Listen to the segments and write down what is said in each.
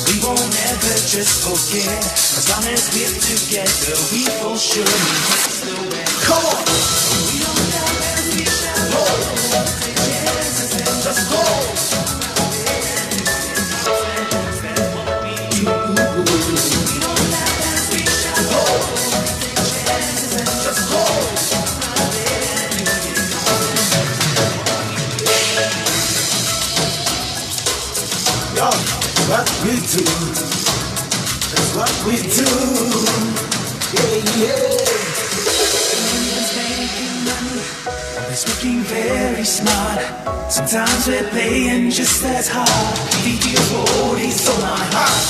We won't ever just forget. As long as we're together, we will surely reach the way. Come on! We don't have as we shall go. Take chances and just go. That's what we do. We don't have as we shall go. Take chances and just go. Yo, what we do, that's what we do, yeah. Everyone's making money, always looking very smart. Sometimes we're playing just as hard. DJ is on my heart.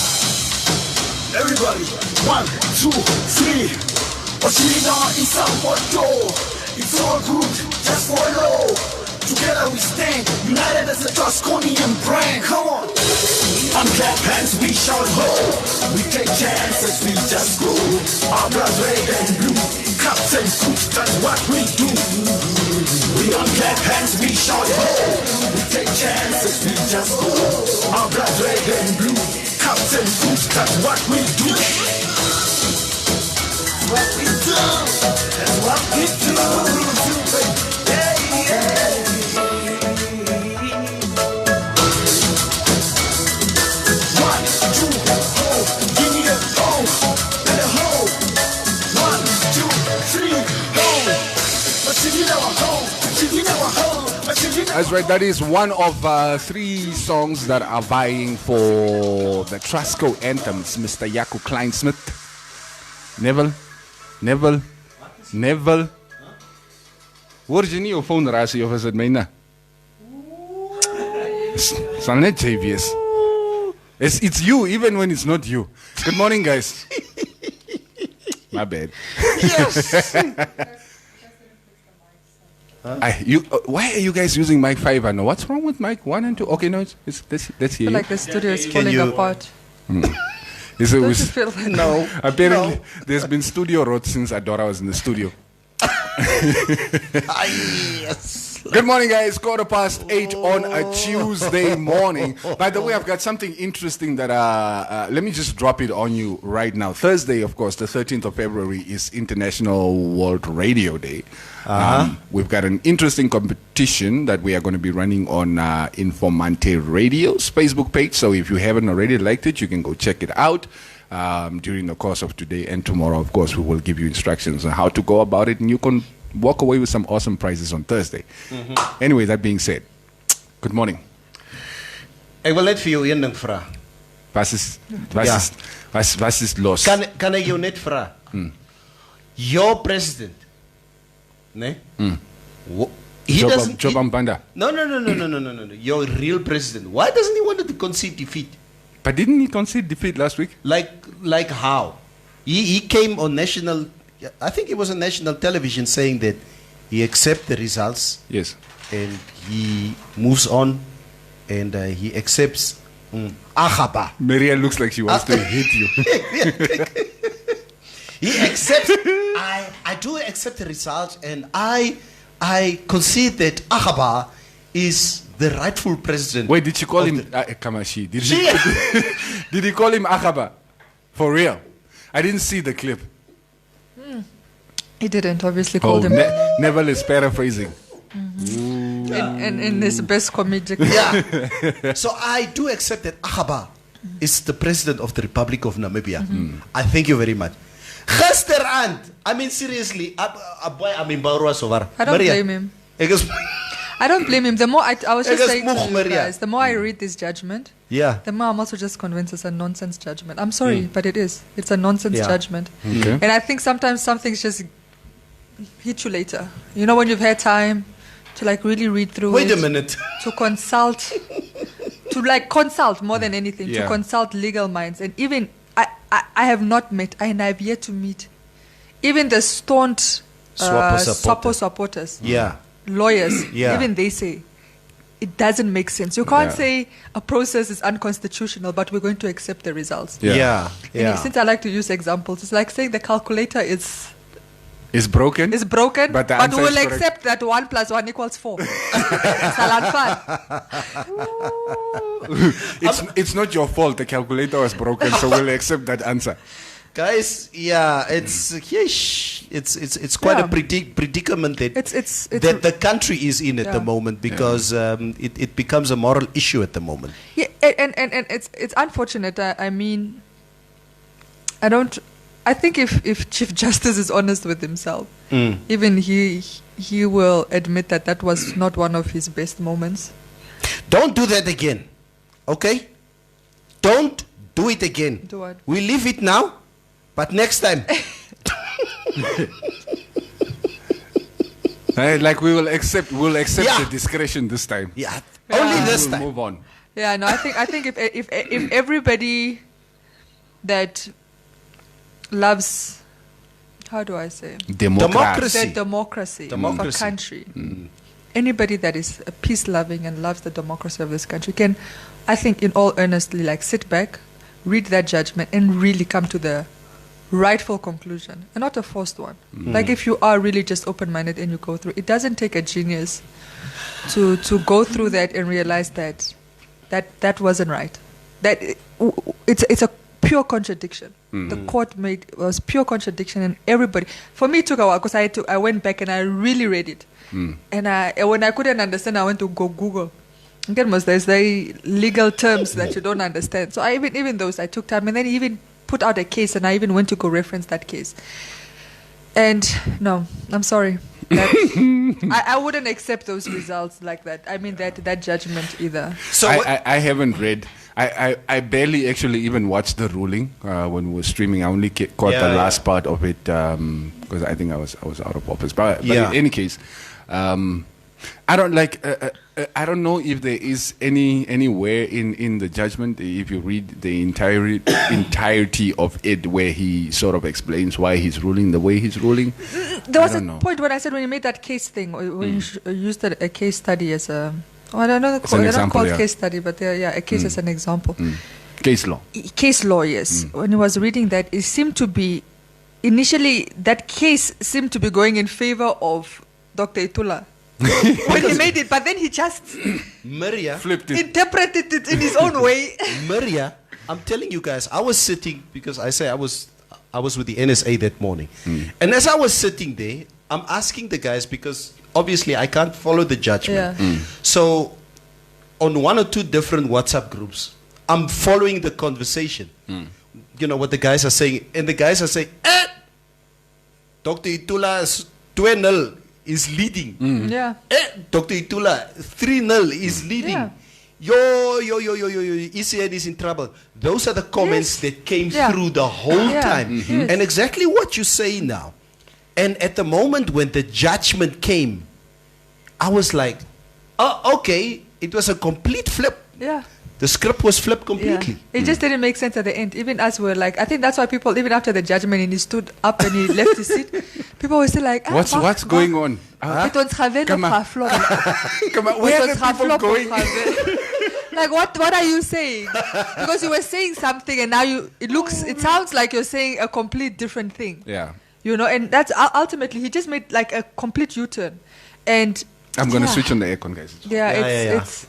Everybody, 1, 2, 3. Oshina isamoto. It's all good, just follow. Together we stand, united as a Tuscanian brand. Come on! Unclap hands, we shout ho. We take chances, we just go. Our blood red and blue, cups and fruits, that's what we do. We unclap hands, we shout ho. We take chances, we just go. Our blood red and blue, cups and fruits, that's what we do. What we do, that's what we do. That's right, that is one of 3 songs that are vying for the Trasco anthems, Mr. Jaco Kleinsmith. Neville. Word jy nie jou phone rasie of is dit myne? Sal net jy wees. It's you even when it's not you. Good morning, guys. My bad. Yes. Why are you guys using mic 5 and no? What's wrong with mic 1 and 2? Okay, no, let's hear I feel you. like the studio is falling apart. Is it Don't you with, feel like No. apparently, there's been studio rot since Adora was in the studio. Yes. Good morning, guys. 8:15 on a Tuesday morning. By the way, I've got something interesting that let me just drop it on you right now. Thursday, of course, the 13th of February is International World Radio Day. We've got an interesting competition that we are going to be running on Informanté Radio's Facebook page. So if you haven't already liked it, you can go check it out. During the course of today and tomorrow, of course, we will give you instructions on how to go about it, and you can walk away with some awesome prizes on Thursday. Anyway, that being said, good morning. Ek wil net vir jou een ding vra. Was is los? Kan ek jou net vra? Your president, ne? He doesn't. Job Banda. No. Your real president. Why doesn't he want to concede defeat? But didn't he concede defeat last week? Like how? He came on national. I think it was on national television saying that he accepts the results. Yes. And he moves on, and he accepts Ahaba. Maria looks like she wants to hit you. He accepts. I do accept the results, and I concede that Ahaba is the rightful president. Wait, did she call him Kamashi? Did he call him Ahaba? For real? I didn't see the clip. He didn't obviously call them. Neville is paraphrasing. In his best comedic. Yeah. So I do accept that Ahaba is the president of the Republic of Namibia. I thank you very much. Gisterand, I mean seriously, I mean Baurwa Sovar. I don't blame him. I don't blame him. The more I was just Ek is saying to moeg, you Maria. guys, the more I read this judgment, Yeah. the more I'm also just convinced it's a nonsense judgment. I'm sorry, but it is. It's a nonsense Yeah. judgment. Okay. And I think sometimes some things just hit you later. You know, when you've had time to like really read through Wait it, a minute. to consult, to like consult more than anything, Yeah. to consult legal minds. And even, I have not met, and I have yet to meet, even the staunch Swapo supporters, Yeah. lawyers, Yeah. even they say, it doesn't make sense. You can't Yeah. say a process is unconstitutional, but we're going to accept the results. Yeah. Yeah. And since I like to use examples, it's like saying the calculator is Broken. broken, But the but answer we'll is correct. accept that 1 + 1 = 4. Salat fun. It's not your fault. The calculator was broken, so we'll accept that answer. Guys, yeah, it's quite Yeah. a predicament that It's that the country is in at the Yeah. moment because it becomes a moral issue at the moment. yeah, and it's unfortunate. I mean, I think if Chief Justice is honest with himself, even he will admit that was not one of his best moments. Don't do that again, okay? Don't do it again. Do what? We leave it now, but next time. Like we'll accept Yeah. the discretion this time. Yeah, only this We'll time. move on. Yeah, no, I think if everybody that loves, how do I say, Democracy. the democracy of a Democracy. country, anybody that is peace loving and loves the democracy of this country can, I think, in all earnestly, like sit back, read that judgment, and really come to the rightful conclusion, and not a forced one. Like if you are really just open minded and you go through, it doesn't take a genius to go through that and realize that wasn't right. That it's a pure contradiction. The court was pure contradiction, and everybody. For me, it took a while because I went back and I really read it, and when I couldn't understand, I went to go Google. Again, there's very legal terms that you don't understand. So even those I took time, and then he even put out a case, and I even went to go reference that case. And no, I'm sorry. I wouldn't accept those results like that. I mean that judgment either. So I haven't read. I barely actually even watched the ruling when we were streaming. I only caught the last part of it because I think I was out of office. But in any case, I don't like. I don't know if there is anywhere in the judgment, if you read the entirety of it, where he sort of explains why he's ruling the way he's ruling. There was I a don't know. point when I said when you made that case thing, when you used a case study as a. Oh, I don't know. an They're not example, called yeah. case study, but a case as an example. Case law. Case law, yes. When he was reading that, it seemed to be initially that case seemed to be going in favor of Dr. Itula when he made it, but then he just Maria, Flipped it. interpreted it in his own way. Maria, I'm telling you guys, I was sitting because I was with the NSA that morning, and as I was sitting there, I'm asking the guys because obviously I can't follow the judgment. Yeah. So on one or two different WhatsApp groups, I'm following the conversation. You know what the guys are saying, and the guys are saying, Dr. Itula's 2-0 is leading. Yeah. Dr. Itula 3-0 is leading. Yeah. Yo, ECN is in trouble. Those are the comments that came Yeah. through the whole Yeah. time. Yes. And exactly what you say now. And at the moment when the judgment came, I was like, oh, okay, it was a complete flip. Yeah. The script was flipped Yeah. completely. It just didn't make sense at the end. Even us were like, I think that's why people, even after the judgment and he stood up and he left his seat, people were still like, What's going on? It was Javel Come on. of Flor. Come on, It where are was the people Javel going? of Javel. Like what are you saying? Because you were saying something and now it sounds like you're saying a complete different thing. Yeah. You know, and that's ultimately he just made like a complete U-turn. And I'm going to yeah. switch on the aircon, guys. Yeah, Yeah. it's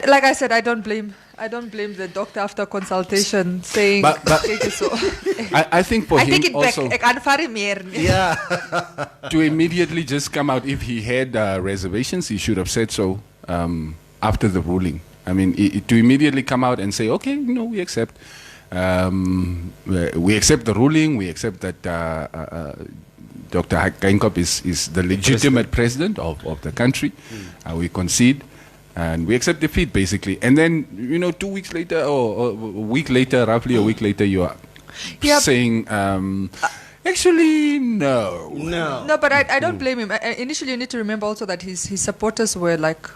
like I said, I don't blame the doctor after consultation saying But- take it so. I think for I him take it back. also Ek aanvaar meer. Yeah. to immediately just come out, if he had reservations, he should have said so after the ruling. I mean, to immediately come out and say, okay, we accept. We accept the ruling. We accept that Dr. Geinkop is the legitimate president of the country. We concede. And we accept defeat, basically. And then, 2 weeks later, or a week later, roughly a week later, you are saying, actually, no. No, but I don't blame him. Initially, you need to remember also that his supporters were like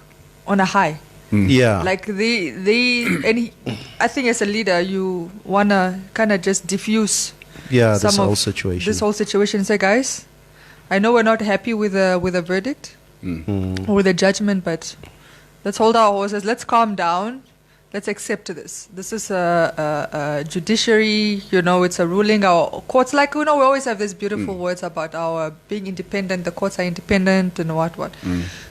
on a high. Yeah. Like I think as a leader, you want to kind of just diffuse this whole situation. Say, guys, I know we're not happy with the verdict or with the judgment, but let's hold our horses. Let's calm down. Let's accept this. This is a judiciary, it's a ruling. Our courts, we always have these beautiful words about our being independent. The courts are independent and what.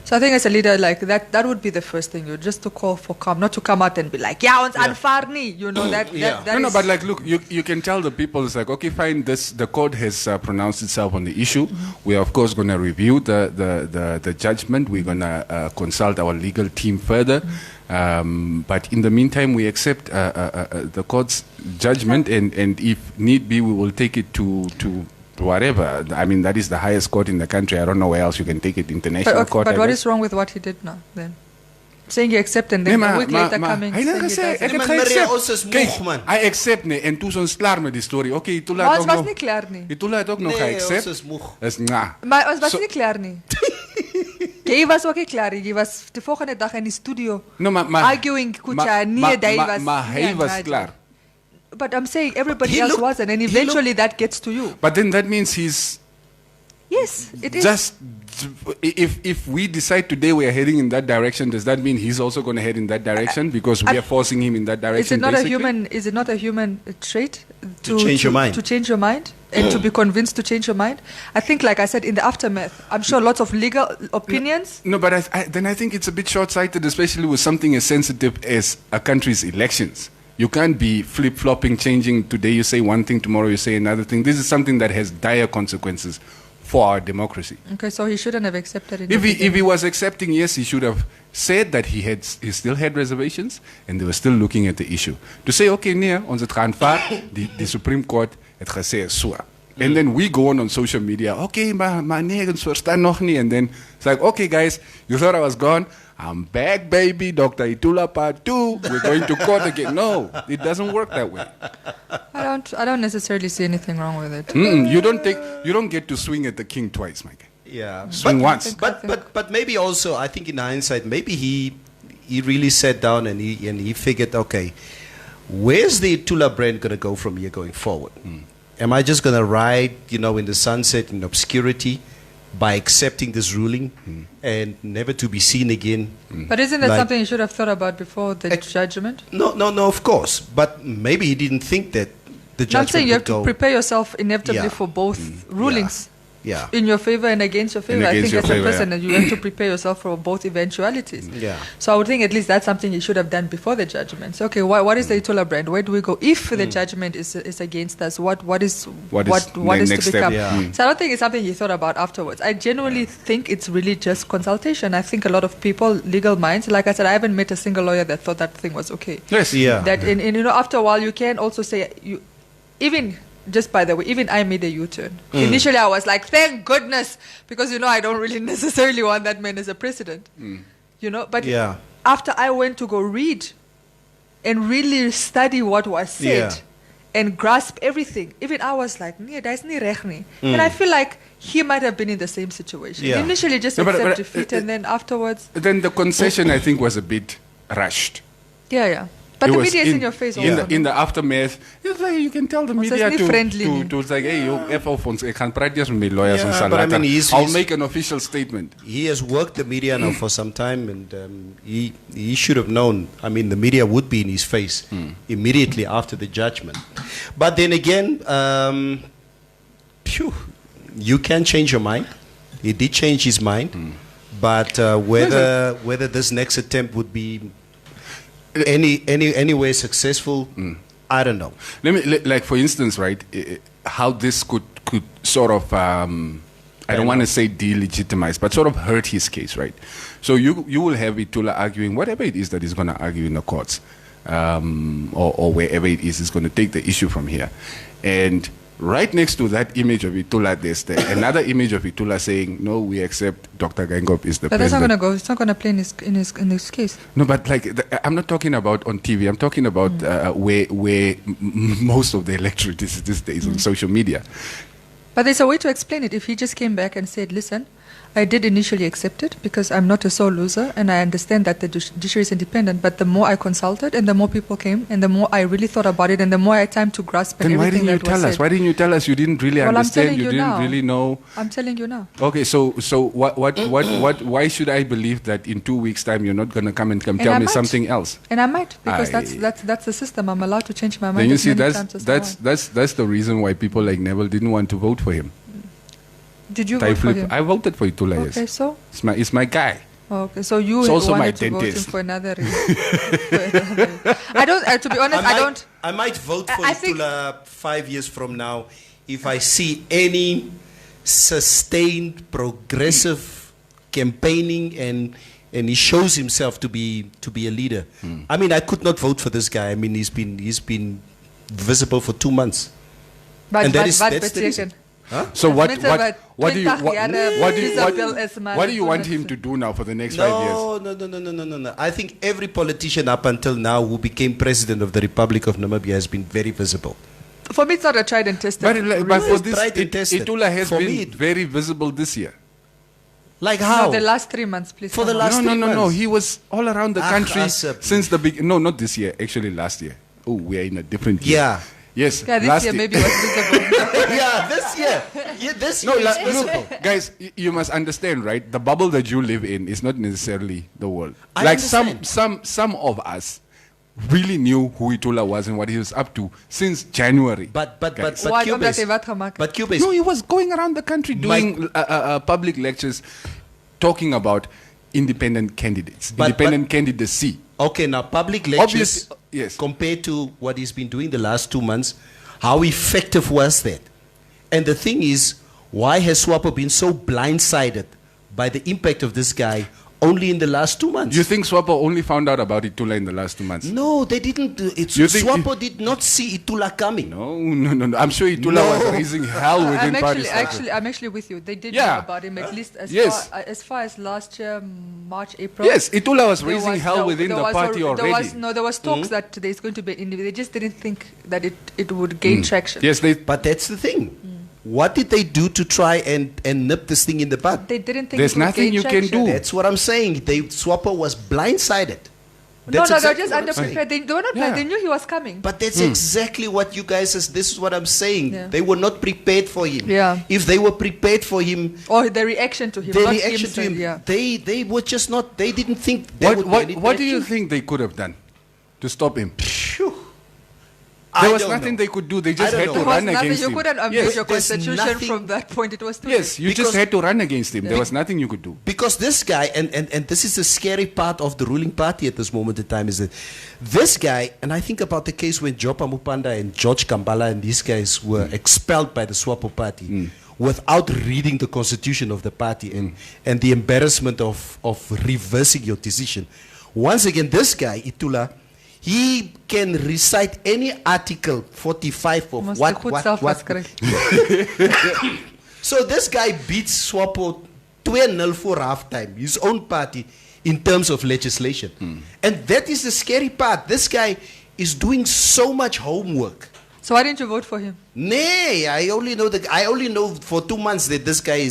So I think as a leader, that would be the first thing, just to call for calm, not to come out and be like, it's unfairly, but look, you can tell the people, it's like, okay, fine, the court has pronounced itself on the issue. We are, of course, going to review the judgment. We're going to consult our legal team further. But in the meantime, we accept the court's judgment, and if need be, we will take it to whatever. I mean, that is the highest court in the country. I don't know where else you can take it, international court. But what is wrong with what he did now, then? Saying you accept and then a week later coming saying I accept nie en toe is ons klaar met die storie. Okay, toe laat ons was nie klaar nie. Toe laat ook nog accept. Is maar ons was nie klaar nie. Jy was ook nie klaar nie. Jy was die volgende dag in die studio. Arguing Kucha nie day was. Maar hy was klaar. But I'm saying everybody else wasn't, and eventually that gets to you. But then that means he's it is. Just if we decide today we are heading in that direction, does that mean he's also going to head in that direction because we are forcing him in that direction? Is it not a human trait to change your mind? To change your mind and to be convinced to change your mind? I think, like I said, in the aftermath, I'm sure lots of legal opinions. No, but then I think it's a bit short-sighted, especially with something as sensitive as a country's elections. You can't be flip-flopping, changing. Today you say one thing, tomorrow you say another thing. This is something that has dire consequences for our democracy. Okay, so he shouldn't have accepted it. If he was accepting, yes, he should have said that he still had reservations and they were still looking at the issue. To say, okay, nee, ons het gaan vaar, the Supreme Court het gesê so. And then we go on social media, okay, maar nee, ons verstaan nog nie. And then it's like, okay, guys, you thought I was gone. I'm back, baby. Dr. Itula part 2. We're going to court again. No, it doesn't work that way. I don't necessarily see anything wrong with it. You don't get to swing at the king twice, Mike. Yeah, swing once. But maybe also, I think in hindsight, maybe he really sat down and he figured, okay, where's the Itula brand going to go from here going forward? Am I just going to ride, in the sunset in obscurity by accepting this ruling and never to be seen again? But isn't that something you should have thought about before the judgment? No, of course. But maybe he didn't think that the judgment I'm saying you have to prepare yourself inevitably for both rulings. Yeah. In your favor and against your favor. I think as a person you have to prepare yourself for both eventualities. Yeah. So I would think at least that's something you should have done before the judgment. So, okay, what is the Itula brand? Where do we go? If the judgment is against us, what is to become? Yeah. So I don't think it's something you thought about afterwards. I genuinely think it's really just consultation. I think a lot of people, legal minds, like I said, I haven't met a single lawyer that thought that thing was okay. Yes. Yeah. That after a while you can also say just by the way, even I made a U-turn. Initially, I was like, thank goodness, because, I don't really necessarily want that man as a president. But after I went to go read and really study what was said and grasp everything, even I was like, nee, that's nie reg nie. And I feel like he might have been in the same situation. Yeah. Initially, just accept defeat, and then afterwards... Then the concession, I think, was a bit rushed. Yeah. But the media is in your face also. In the aftermath, it's like you can tell the media to say, hey, you F off ons, ek gaan praat eers met lawyers en later. I'll make an official statement. He has worked the media now for some time, and he should have known. I mean, the media would be in his face immediately after the judgment. But then again, you can change your mind. He did change his mind, but whether this next attempt would be anyway successful, I don't know. Like for instance, right, how this could sort of I don't want to say delegitimize, but sort of hurt his case, right? So you will have Itula arguing whatever it is that he's going to argue in the courts, or wherever it is he's going to take the issue from here, and right next to that image of Itula, there's another image of Itula saying, "No, we accept Dr. Gangop is the But that's not president." going to go. It's not going to play in his case. No, but like I'm not talking about on TV. I'm talking about where most of the electorate is these days on social media. But there's a way to explain it. If he just came back and said, "Listen, I did initially accept it because I'm not a sole loser and I understand that the judiciary is independent, but the more I consulted and the more people came and the more I really thought about it and the more I had time to grasp and Then why everything didn't you that was tell us? said." Why didn't you tell us you didn't really Well, I'm understand? telling You you didn't now. really know. I'm telling you now. Okay, so what? Why should I believe that in 2 weeks' time you're not going to come and And tell I me might. something else? And I might, because Aye. that's the system. I'm allowed to change my mind Then you as see, many times as I want. that's the reason why people like Neville didn't want to vote for him. Did you vote for him? I voted for Itula. Okay, Yes, so? it's my guy. Okay, so you It's also my wanted to vote him dentist. for another reason. I don't, to be honest, I don't. I might vote for I think- Itula 5 years from now if I see any sustained progressive campaigning and he shows himself to be a leader. I mean, I could not vote for this guy. I mean, he's been visible for 2 months. But And that what is- that's the reason. betekent? So what do you 20 jare Isabel is my what do you want him goodness. to do now for the next 5 years? No. I think every politician up until now who became president of the Republic of Namibia has been very visible. For me, it's not a tried and tested. But for it's this, tried and tested. Itula has For been me, it- very visible this year. Like how? No, the last 3 months, please. For the come on. last No, 3 no. months. He was all around the Ah, country Asap. since the beginning. No, not this year. Actually, last year. Oh, we are in a different year. Yeah. Yes. Yeah, this last year maybe was visible. Yeah, this year. Yeah, this No, year is visible. look, guys, you must understand, right? The bubble that you live in is not necessarily the world. I like understand. some of us really knew who Itula was and what he was up to since January. But Why don't Cubase, they wat gemaakt? but Cubase, No, he was going around the country doing public lectures, talking about independent candidates, independent candidacy. okay, now public lectures, Obviously, yes. compared to what he's been doing the last 2 months, how effective was that? And the thing is, why has SWAPO been so blindsided by the impact of this guy only in the last 2 months? You think SWAPO only found out about Itula in the last 2 months? No, they didn't. You think SWAPO did not see Itula coming. No. I'm sure Itula No. was raising hell within party circles. I'm actually with you. They did Yeah. know about him at least Yes. as far as last year, March, April. Yes, Itula was There raising hell no, within there the was party al- there already. was there was talks that there's going to be an individual. They just didn't think that it would gain traction. Yes, But that's the thing. What did they do to try and nip this thing in the bud? They didn't think There's it would nothing gain you can traction. do. That's what I'm saying. SWAPO was blindsided. No, That's they're exactly just what I'm saying. underprepared. They were not. Yeah. They knew he was coming. But that's exactly what you guys is. This is what I'm saying. Yeah. They were not prepared for him. Yeah. If they were prepared for him, or the reaction to him. their not reaction him to him, saying, Yeah. they were just not. They didn't think. There would be any What do you reaction. think they could have done to stop him? Phew. There I was don't nothing know. they could do. They just I had don't to know. There was run nothing. against You him. couldn't abuse Yes. your there's constitution nothing- from that point. It was too Yes, you Because- just had to run against him. There was nothing you could do. Because this guy, and this is the scary part of the ruling party at this moment in time, is that this guy, and I think about the case when Jopa Mupanda and George Kambala and these guys were expelled by the SWAPO party without reading the constitution of the party and the embarrassment of reversing your decision. Once again, this guy, Itula, he can recite any article 45 of Must what, be goed what, self what, was So this guy beats SWAPO 2-0 for halftime, his own party, in terms of legislation. And that is the scary part. This guy is doing so much homework. So why didn't you vote for him? Nay, I only know for 2 months that this guy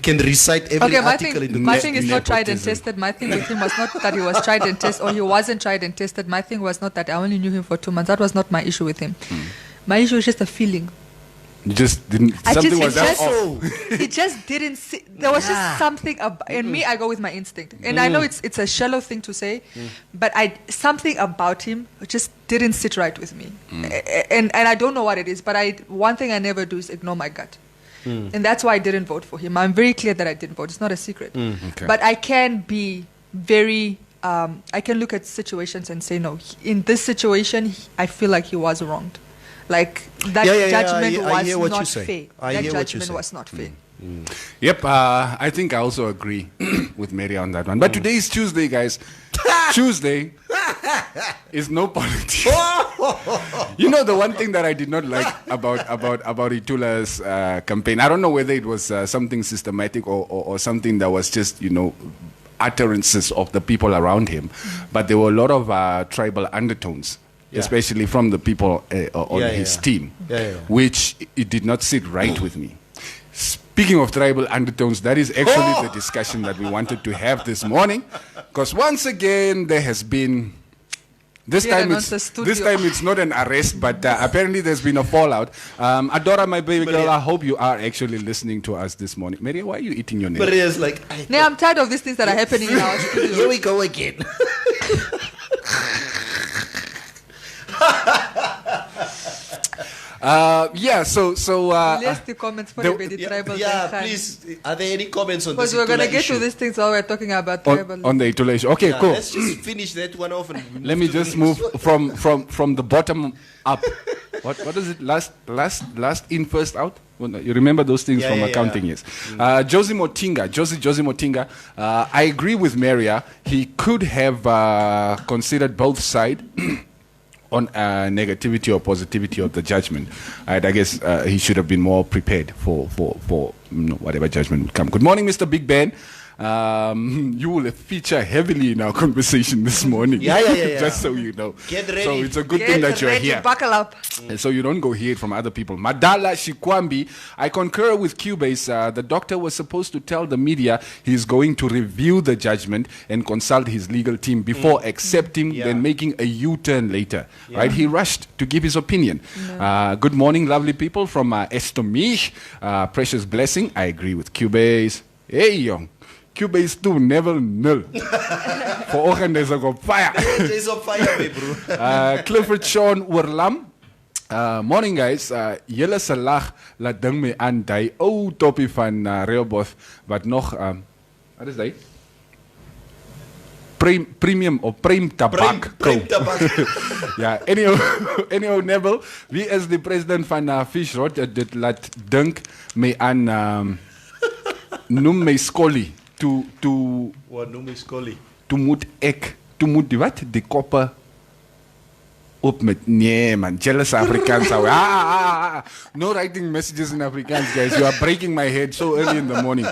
can recite every Okay, article in the my thing is not tried and nepotism. tested. My thing with him was not that he was tried and tested or he wasn't tried and tested. My thing was not that I only knew him for 2 months. That was not my issue with him. My issue is just a feeling. You just didn't. Something was that off. He just didn't see. There was just something about. And me, I go with my instinct. And I know it's a shallow thing to say, but something about him just didn't sit right with me. And I don't know what it is. But one thing I never do is ignore my gut. And that's why I didn't vote for him. I'm very clear that I didn't vote. It's not a secret. Okay. But I can be very. I can look at situations and say no. In this situation, I feel like he was wronged. Like that judgment I hear was what you not say. fair. I That hear what you judgment say. was not fair. Yep, I think I also agree with Mary on that one. But today is Tuesday, guys. Tuesday. is no politics. You know, the one thing that I did not like about Itula's campaign, I don't know whether it was something systematic or something that was just, you know, utterances of the people around him, but there were a lot of tribal undertones, especially from the people on his team, which it did not sit right with me. Speaking of tribal undertones, that is actually the discussion that we wanted to have this morning, because once again there has been. This time it's not an arrest, but apparently there's been a fallout. Adora, my baby girl, I hope you are actually listening to us this morning. Maria, why are you eating your nail? Maria's like, I'm tired of these things that are happening in our studio. Here we go again. List the comments for the tribal. Please. Are there any comments on this? Because we're going to get to these things while we're talking about tribal. On the Itulation. Okay, cool. Let's just finish that one off. And let me just move from the bottom up. What is it? Last in, first out? You remember those things from accounting, yes. Josie Motinga. I agree with Maria. He could have considered both sides. On negativity or positivity of the judgment. I guess he should have been more prepared for whatever judgment would come. Good morning, Mr. Big Ben. You will feature heavily in our conversation this morning. Yeah. Just so you know. Get ready. So it's a good thing that you're here. Buckle up. And so you don't go hear it from other people. Madala Shikwambi, I concur with Cubase. The doctor was supposed to tell the media he's going to review the judgment and consult his legal team before accepting, then making a U-turn later. Right? He rushed to give his opinion. Good morning, lovely people from Estomish. Precious blessing. I agree with Cubase. Hey, young. Cubase 2, never nil. For oggend is op fire. It's on fire, bro. Clifford Sean Oorlam. Morning, guys. Julle se lag laat ding my aan die ou toppie van Rehoboth wat nog wat is dit? Premium of prime tabak. Prime tabak. Ja, anyhow Neville, wie is die president van Fishrod dit laat dink my aan noem my Scully. Wat noem jy Scully? Toe moet die wat? Die koppe op met, nee man, jealous Afrikaans. No writing messages in Afrikaans, guys. You are breaking my head so early in the morning.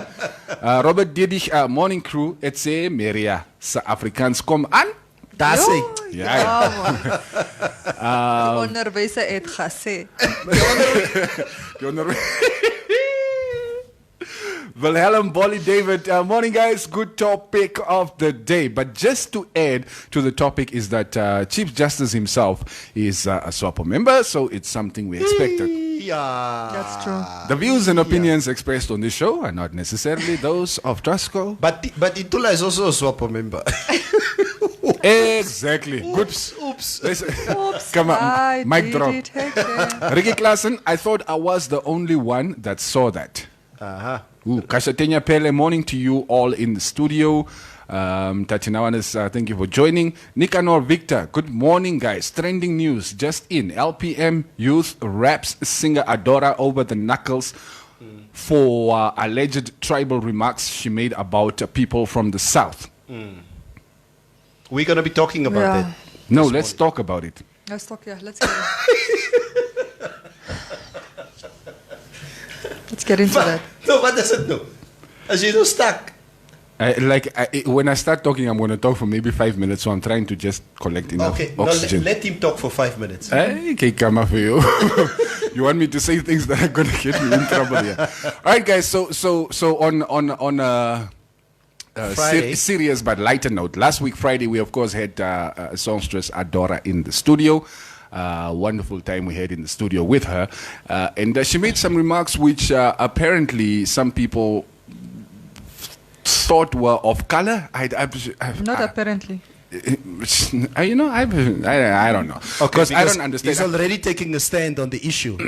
Robert Diedich, morning crew, het sê Maria, sa Afrikaans kom aan. Daar sê. Ja. Onderwyser het gesê. Die Wilhelm Bolly David, morning guys, good topic of the day. But just to add to the topic is that Chief Justice himself is a SWAPO member, so it's something we expected. Yeah. That's true. The views and opinions expressed on this show are not necessarily those of Trusco. But Itula is also a SWAPO member. Exactly. Oops. Come on, mic drop. Ricky Klassen, I thought I was the only one that saw that. Kashatenya Pele, morning to you all in the studio. Tachinawanis, thank you for joining. Nicanor Victor, good morning, guys. Trending news just in. LPM youth raps singer Adora over the knuckles for alleged tribal remarks she made about people from the south. We're going to be talking about that. No, let's talk about it. Let's talk, let's get it. Let's get into that. No, what does it know? As you know, stuck. When I start talking, I'm going to talk for maybe 5 minutes, so I'm trying to just collect enough oxygen. No, let him talk for 5 minutes. Okay, come on for you. You want me to say things that are going to get me in trouble here. All right, guys, so on serious but lighter note, last week, Friday, we, of course, had songstress Adora in the studio. Wonderful time we had in the studio with her. And she made some remarks which apparently some people thought were of color. Not apparently. I don't know. Because I don't understand. He's already taking a stand on the issue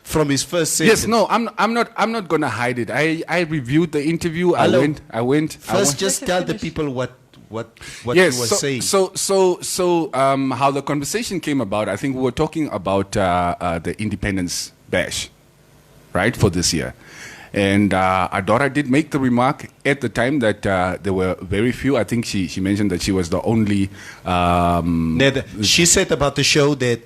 from his first sentence. Yes, no, I'm not going to hide it. I reviewed the interview. Hello. I went. First, just tell the people what you were saying. So how the conversation came about, I think we were talking about the Independence Bash, right, for this year. And Adora did make the remark at the time that there were very few. I think she mentioned that she was the only. She said about the show that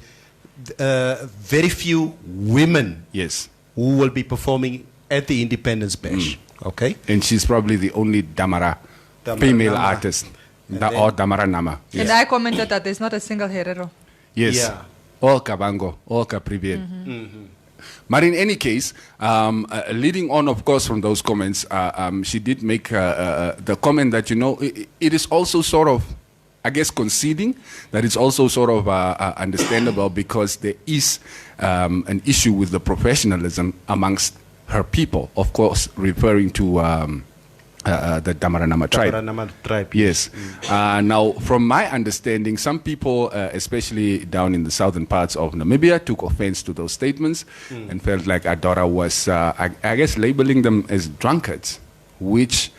very few women Yes. who will be performing at the Independence Bash. Okay? And she's probably the only Damara Damara female Nama. artist. And Or Damara Nama. And I commented that there's not a single Herero. Yes. Yeah. All Kabango, all Caprivian. But in any case, leading on, of course, from those comments, she did make the comment that, it is also sort of, I guess, conceding that it's also sort of understandable because there is an issue with the professionalism amongst her people, of course, referring to the Damaranama tribe. Damaranama tribe. Yes. Now, from my understanding, some people, especially down in the southern parts of Namibia, took offense to those statements and felt like Adora was, I guess, labeling them as drunkards, which,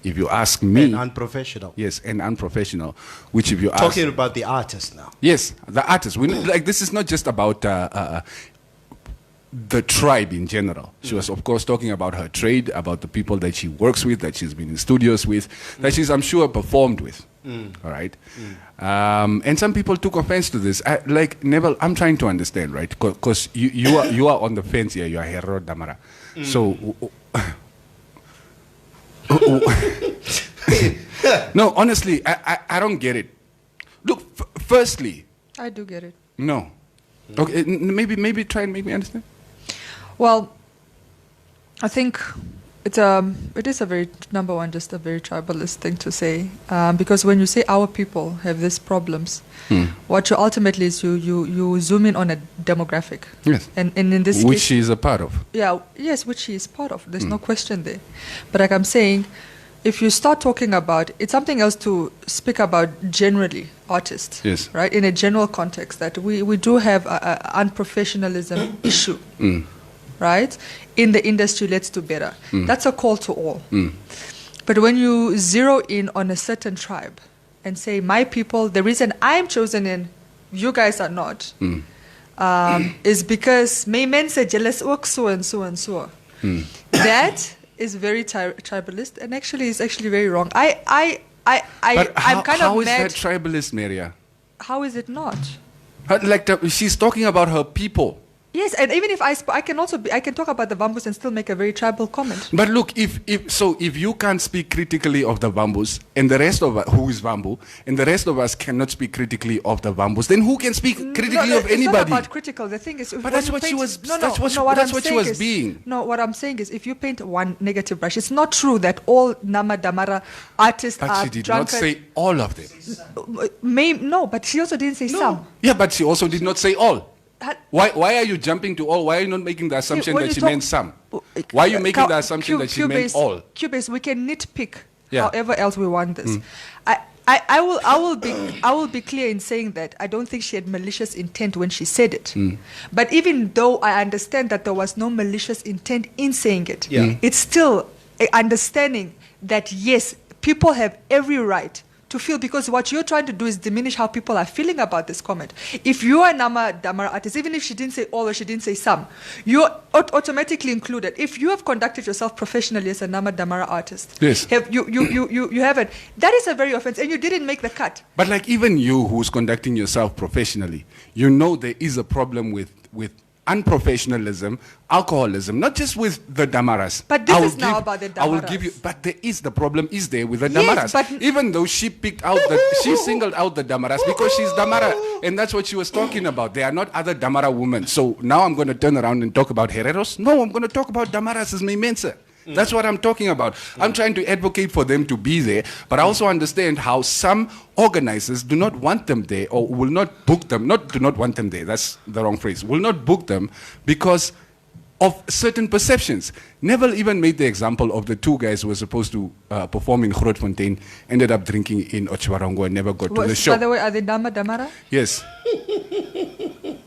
if you ask me... And unprofessional. Yes, and unprofessional, which if you ask... Talking about the artist now. Yes, the artist. This is not just about the tribe in general. She was, of course, talking about her trade, about the people that she works with, that she's been in studios with, that she's, I'm sure, performed with. All right? And some people took offense to this. Like, Neville, I'm trying to understand, right? Because you are on the fence here. You are Hero Damara. So... No, honestly, I don't get it. Look, firstly... I do get it. No. Okay, maybe try and make me understand. Well, I think it is a very, number one, just a very tribalist thing to say. Because when you say our people have these problems, what you ultimately is you zoom in on a demographic. Yes. And in this which case, she is a part of. Yeah, yes, which she is part of. There's no question there. But like I'm saying, if you start talking about, it's something else to speak about generally artists, Yes. right? In a general context, that we do have a unprofessionalism issue, right? In the industry, let's do better. That's a call to all. But when you zero in on a certain tribe and say, my people, the reason I'm chosen in, you guys are not, is because may men say jealous work so and so and so. That is very tribalist, and actually is actually very wrong. But I'm kind how of is mad. that tribalist, Maria? How is it not? She's talking about her people. Yes, and even if I can also I can talk about the Bambus and still make a very tribal comment. But look, if you can't speak critically of the Bambus, and the rest of us, who is Bambu, and the rest of us cannot speak critically of the Bambus, then who can speak critically of anybody? It's not about critical. The thing is, But that's what she was. That's what she was being. No, what I'm saying is, if you paint one negative brush, it's not true that all Nama Damara artists But are she did drunkard. not say all of them. No, but she also didn't say some. Yeah, but she also did not say all. Had- Why are you jumping to all? Why are you not making the assumption when that you she talk- meant some? Why are you making the assumption that she meant all? Cubase, we can nitpick Yeah. however else we want this. I will be clear in saying that I don't think she had malicious intent when she said it. But even though I understand that there was no malicious intent in saying it, it's still a understanding that yes, people have every right to feel, because what you're trying to do is diminish how people are feeling about this comment. If you are a Nama Damara artist, even if she didn't say all or she didn't say some, you're automatically included. If you have conducted yourself professionally as a Nama Damara artist, Yes. you haven't. That is a very offense, and you didn't make the cut. But like even you who's conducting yourself professionally, you know there is a problem with unprofessionalism, alcoholism, not just with the Damaras. But this is now about the I will give you, Damaras. but the problem is there with the Yes, Damaras. but- Even though she she singled out the Damaras because she's Damara, and that's what she was talking about. There are not other Damara women. So now I'm going to turn around and talk about Hereros. No, I'm going to talk about Damaras as Memensa. That's what I'm talking about. I'm trying to advocate for them to be there, but I also understand how some organizers do not want them there, or will not book them, do not want them there, that's the wrong phrase, will not book them because of certain perceptions. Neville even made the example of the two guys who were supposed to perform in Grootfontein, ended up drinking in Otjiwarongo and never got to the show. By the way, are they Nama Damara? Yes.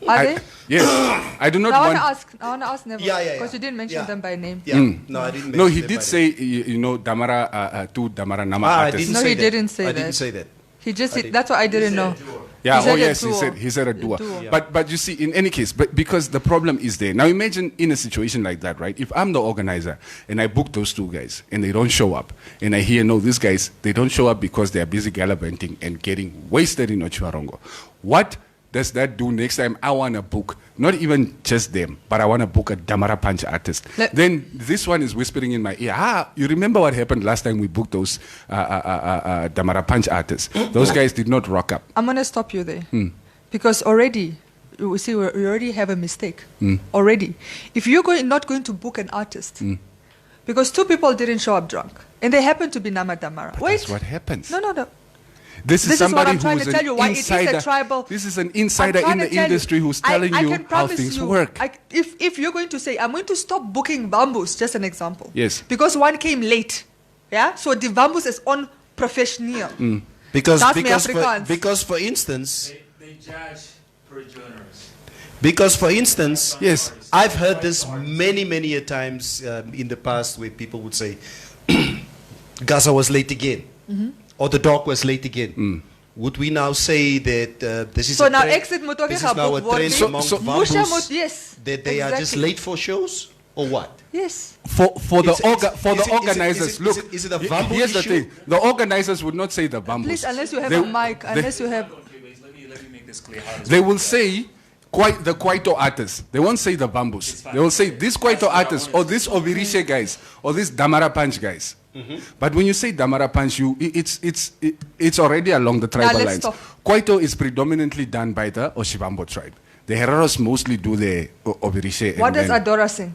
Are they? Yes. I do not I want... want to ask Neville, Yeah. because you didn't mention them by name. Yeah. No, I didn't. No, mention he them did by say, Damara, two Damara Nama name. I artists. didn't No, say he that. didn't say I that. didn't say that. He just, that's what I didn't know. Yeah, He said oh a yes, duo. he said a duo. duo. Yeah. But you see, in any case, but because the problem is there. Now imagine in a situation like that, right? If I'm the organizer and I book those two guys and they don't show up, and I hear, no, these guys, they don't show up because they're busy gallivanting and getting wasted in Ochiwarongo. What does that do next time I want to book, not even just them, but I want to book a Damara Punch artist? Then this one is whispering in my ear, you remember what happened last time we booked those Damara Punch artists? Those guys did not rock up. I'm going to stop you there. Because already, we see, we already have a mistake. Already. If you're not going to book an artist, because two people didn't show up drunk, and they happen to be Nama Damara. But Wait. that's what happens. No. This is This is what somebody I'm trying who's to tell an you, why it is a insider. tribal- This is an I'm insider trying in to the tell industry you, who's telling I you can how promise things you, work. If you're going to say, I'm going to stop booking bamboos, just an example. Yes. Because one came late. Yeah? So the bamboos is unprofessional. Because That's me because for, Afrikaans. because for instance, They judge per genres. because for instance, Yes. I've heard this many a times in the past where people would say, Gaza was late again, or the dog was late again. Would we now say that this is So a now trend, exit moet ook this nie is now a geboek trend word nie. among So- Musha bamboos moet, yes. that they are just Exactly. late for shows, or what? Yes. For the Is it- for the is it- organizers, is it- look. is it a he- bamboo here's the issue? thing: the organizers would not say the bamboo. Please, unless you have They- a mic, unless you have... Okay, wait, let me make this clear. How does They it will work? say the Kwaito artists. They won't say the bambus. fine. They will say this Kwaito That's what I artist, wanted or to this Ovirishe guys, or this Damara Punch guys. But when you say Damara Punch, it's already along the tribal let's lines. stop. Kwaito is predominantly done by the Oshibambo tribe. The Hereros mostly do the Ovirishe. What and does then Adora sing?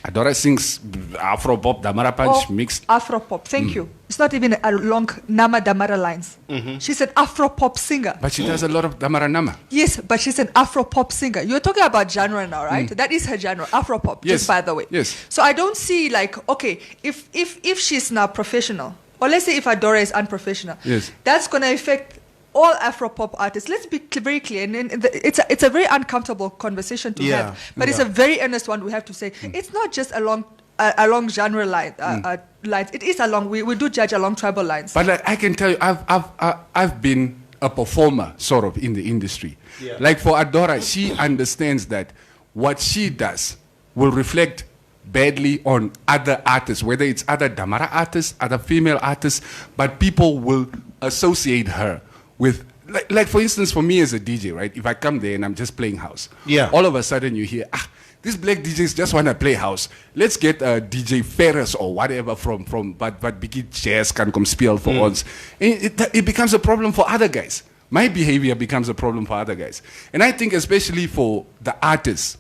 Adora sings Afro pop, Damara Punch Oh, mixed. Afro pop. Thank you. It's not even along Nama Damara lines. She's an Afro pop singer. But she does a lot of Damara Nama. Yes, but she's an Afro pop singer. You're talking about genre now, right? That is her genre, Afro pop. Yes. Just by the way. Yes. So I don't see like, okay, if she's now professional, or let's say if Adora is unprofessional, Yes. that's gonna affect all Afro pop artists. Let's be very clear, and it's a very uncomfortable conversation to Yeah. have, but it's a very earnest one. We have to say it's not just along genre lines. It is along. We do judge along tribal lines. But like, I can tell you, I've been a performer sort of in the industry. Yeah. Like for Adora, she understands that what she does will reflect badly on other artists, whether it's other Damara artists, other female artists, but people will associate her with, like for instance, for me as a DJ, right? If I come there and I'm just playing house, Yeah. all of a sudden you hear, these black DJs just want to play house. Let's get DJ Ferris or whatever but Biggie Jazz can come spiel for ons. It becomes a problem for other guys. My behavior becomes a problem for other guys. And I think especially for the artists,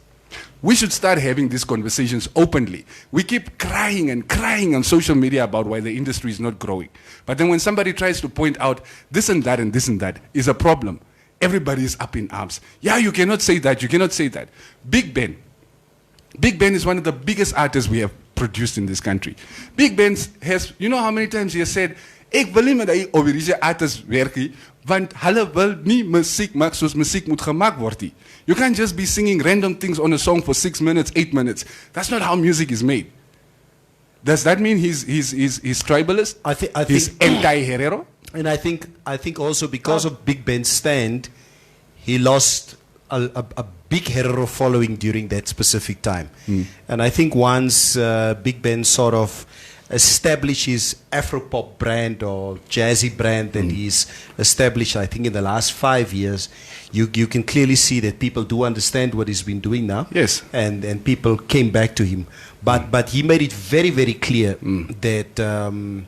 we should start having these conversations openly. We keep crying on social media about why the industry is not growing. But then when somebody tries to point out this and that and this and that is a problem, everybody is up in arms. Yeah, you cannot say that, you cannot say that. Big Ben is one of the biggest artists we have produced in this country. Big Ben has, you know how many times he has said, ek wil nie met die Ovirische artists werk nie, want hulle wil nie musiek maak soos musiek moet gemaak word nie. You can't just be singing random things on a song for 6 minutes, 8 minutes. That's not how music is made. Does that mean he's tribalist? I He's think anti-Herero? And I think also because of Big Ben's stand, he lost a big Herero following during that specific time. And I think once Big Ben sort of established his Afropop brand or jazzy brand that he's established, I think in the last 5 years, you can clearly see that people do understand what he's been doing now. Yes. And people came back to him. But he made it very, very clear that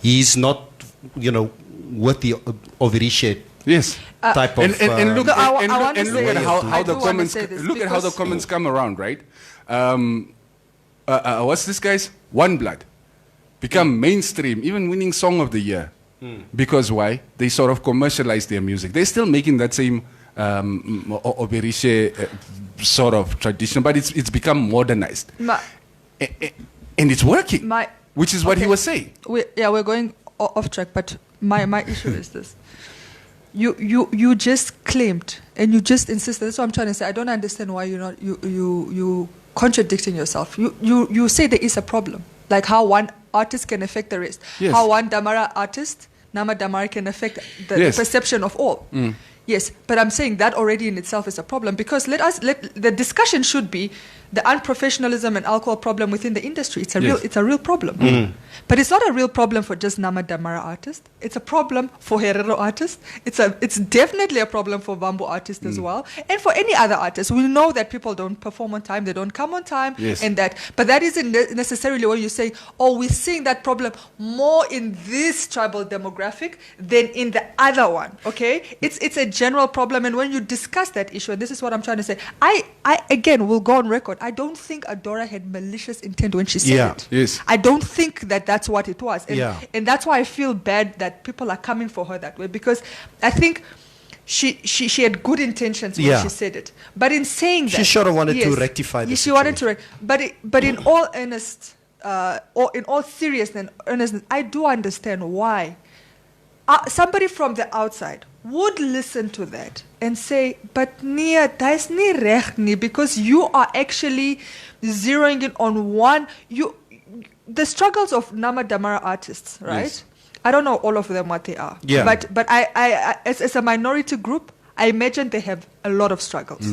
he's not, with the Ovirishe Yes. type of. And look, No, I and wanna look say at this. how I the do wanna comments say this look at how the because- comments come around, right? What's this guy's One Blood become mainstream, even winning Song of the Year, because why? They sort of commercialize their music. They're still making that same Ovirishe sort of tradition, but it's become modernized, and it's working, which is what he okay. was saying. We're going off track, but my issue is this. You just claimed and you just insisted. That's what I'm trying to say. I don't understand why you contradicting yourself. You say there is a problem, like how one artist can affect the rest. Yes. How one Damara artist, Nama Damara, can affect the Yes. perception of all. Yes, but I'm saying that already in itself is a problem because the discussion should be the unprofessionalism and alcohol problem within the industry. It's a real problem. But it's not a real problem for just Nama Damara artists. It's a problem for Herero artists. It's definitely a problem for Bambu artists as well, and for any other artist. We know that people don't perform on time, they don't come on time, but that isn't necessarily when you say, oh, we're seeing that problem more in this tribal demographic than in the other one. Okay, it's a general problem, and when you discuss that issue, and this is what I'm trying to say, I again will go on record. I don't think Adora had malicious intent when she said it. Yes. I don't think that's what it was. And that's why I feel bad that people are coming for her that way, because I think she had good intentions when she said it. But in saying that, she sort of wanted to rectify the situation. But in all earnest, or in all seriousness and earnestness, I do understand why somebody from the outside would listen to that and say, but Nia, that's nie reg nie, because you are actually zeroing in on one. The struggles of Nama Damara artists, right? Yes. I don't know all of them what they are. Yeah. But I as a minority group, I imagine they have a lot of struggles.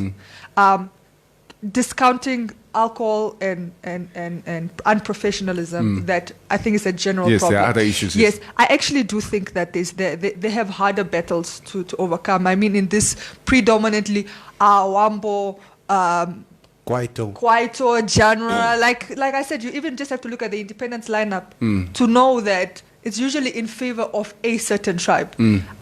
Discounting alcohol and unprofessionalism, that I think is a general problem. Yes, there are other issues. Yes, I actually do think that they have harder battles to overcome. I mean, in this predominantly Wambo, Kwaito genre, like I said, you even just have to look at the independence lineup to know that it's usually in favor of a certain tribe.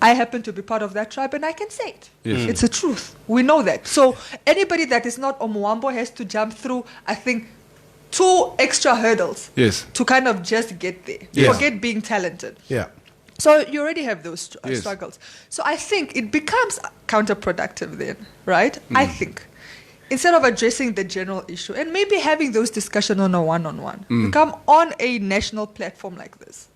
I happen to be part of that tribe, and I can say it. Yes. It's a truth. We know that. So anybody that is not Omwambo has to jump through, I think, 2 extra hurdles to kind of just get there. Yes. Forget being talented. Yeah. So you already have those struggles. So I think it becomes counterproductive then, right? I think. Instead of addressing the general issue and maybe having those discussions on a one-on-one, you come on a national platform like this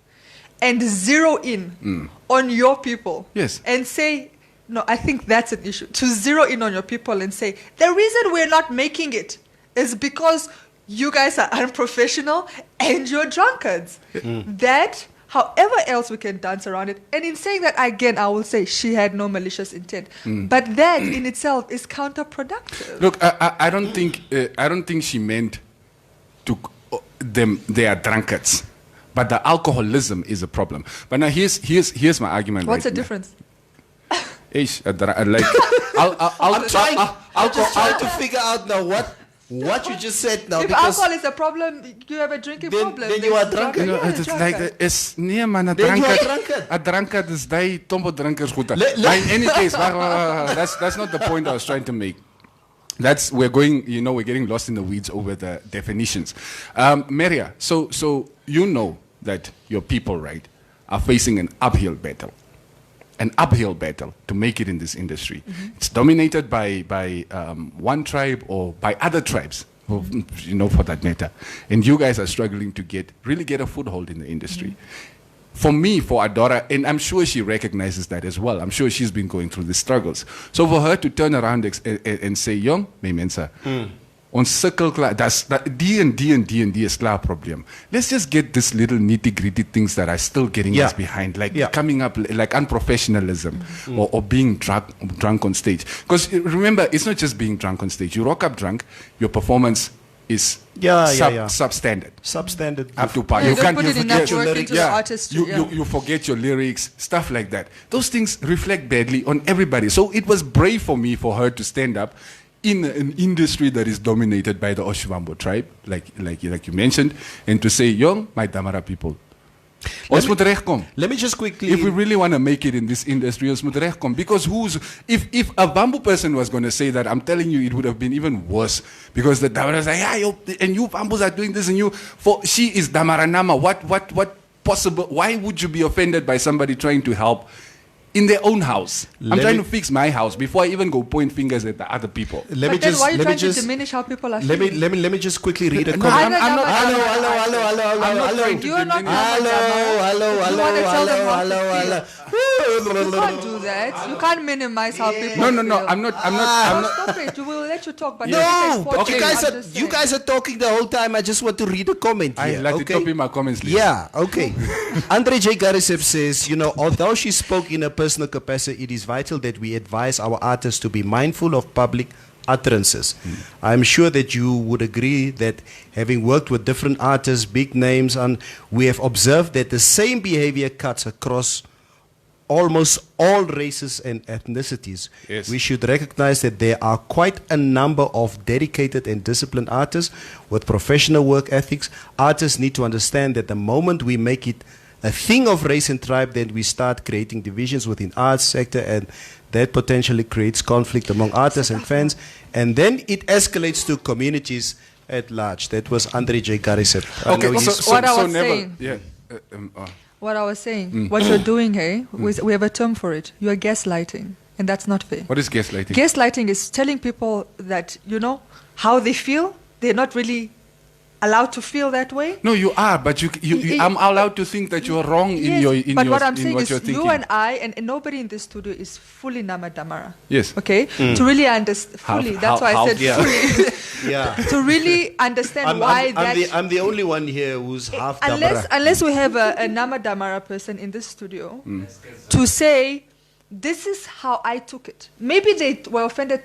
and zero in on your people and say, no, I think that's an issue. To zero in on your people and say, the reason we're not making it is because you guys are unprofessional and you're drunkards. That, however else we can dance around it. And in saying that, again, I will say she had no malicious intent. But that in itself is counterproductive. Look, I don't think she meant to them. They are drunkards, but the alcoholism is a problem. But now here's my argument. What's the difference? I'm just trying to figure out now what you just said now. If alcohol is a problem, you have a drinking problem. Then you are drunkard. It's like it's nee man, a drunkard. A drunkard is die tombo drinkers goed. In any case, that's not the point I was trying to make. We're getting lost in the weeds over the definitions. Maria, so you know that your people, right, are facing an uphill battle. An uphill battle to make it in this industry. It's dominated by one tribe or by other tribes, for that matter. And you guys are struggling to get a foothold in the industry. For me, for Adora, and I'm sure she recognizes that as well. I'm sure she's been going through the struggles. So for her to turn around and say, "Jong, my mensa, on circle that's D and D is klaar problem. Let's just get this little nitty-gritty things that are still getting us behind, like coming up, like unprofessionalism or being drunk on stage. Because remember, it's not just being drunk on stage. You rock up drunk, your performance is substandard. Substandard. Up to par. You can't put enough work into the artistry. You forget your lyrics, stuff like that. Those things reflect badly on everybody. So it was brave for me for her to stand up in an industry that is dominated by the Oshwambo tribe, like you mentioned, and to say, "Young, my Damara people, let me just quickly, if we really want to make it in this industry, ons moet regkom. Because if a Bambu person was going to say that, I'm telling you, it would have been even worse. Because the Damaras are like, and you Bambus are doing this, and she is Damaranama. What possible? Why would you be offended by somebody trying to help in their own house? I'm trying to fix my house before I even go point fingers at the other people. Why are you trying to diminish how people are feeling? Let me just quickly read a comment. Hello. You can't do that. You can't minimize how people feel. No. I'm not. Stop it. We will let you talk. But you guys are talking the whole time. I just want to read a comment here. I'd like to copy my comments. Yeah, okay. Andre J. Garisep says, although she spoke in a personal capacity, it is vital that we advise our artists to be mindful of public utterances. I'm sure that you would agree that having worked with different artists, big names, and we have observed that the same behavior cuts across almost all races and ethnicities. Yes. We should recognize that there are quite a number of dedicated and disciplined artists with professional work ethics. Artists need to understand that the moment we make it a thing of race and tribe, then we start creating divisions within arts sector, and that potentially creates conflict among artists and fans, and then it escalates to communities at large. That was Andre J. Garisep. Okay, What I was never, saying. yeah. What I was saying, what you're doing, hey, we have a term for it. You are gaslighting, and that's not fair. What is gaslighting? Gaslighting is telling people that, how they feel. They're not really allowed to feel that way. No, you are, but I'm allowed to think that you're wrong in Yes, your in but your, what I'm in saying what is you're thinking. you and I and nobody in this studio is fully Namadamara. Yes. Okay? To really understand fully. That's why I said fully. Yeah. To really understand why I'm the only one here who's half unless we have a Namadamara person in this studio to say, this is how I took it. Maybe they were offended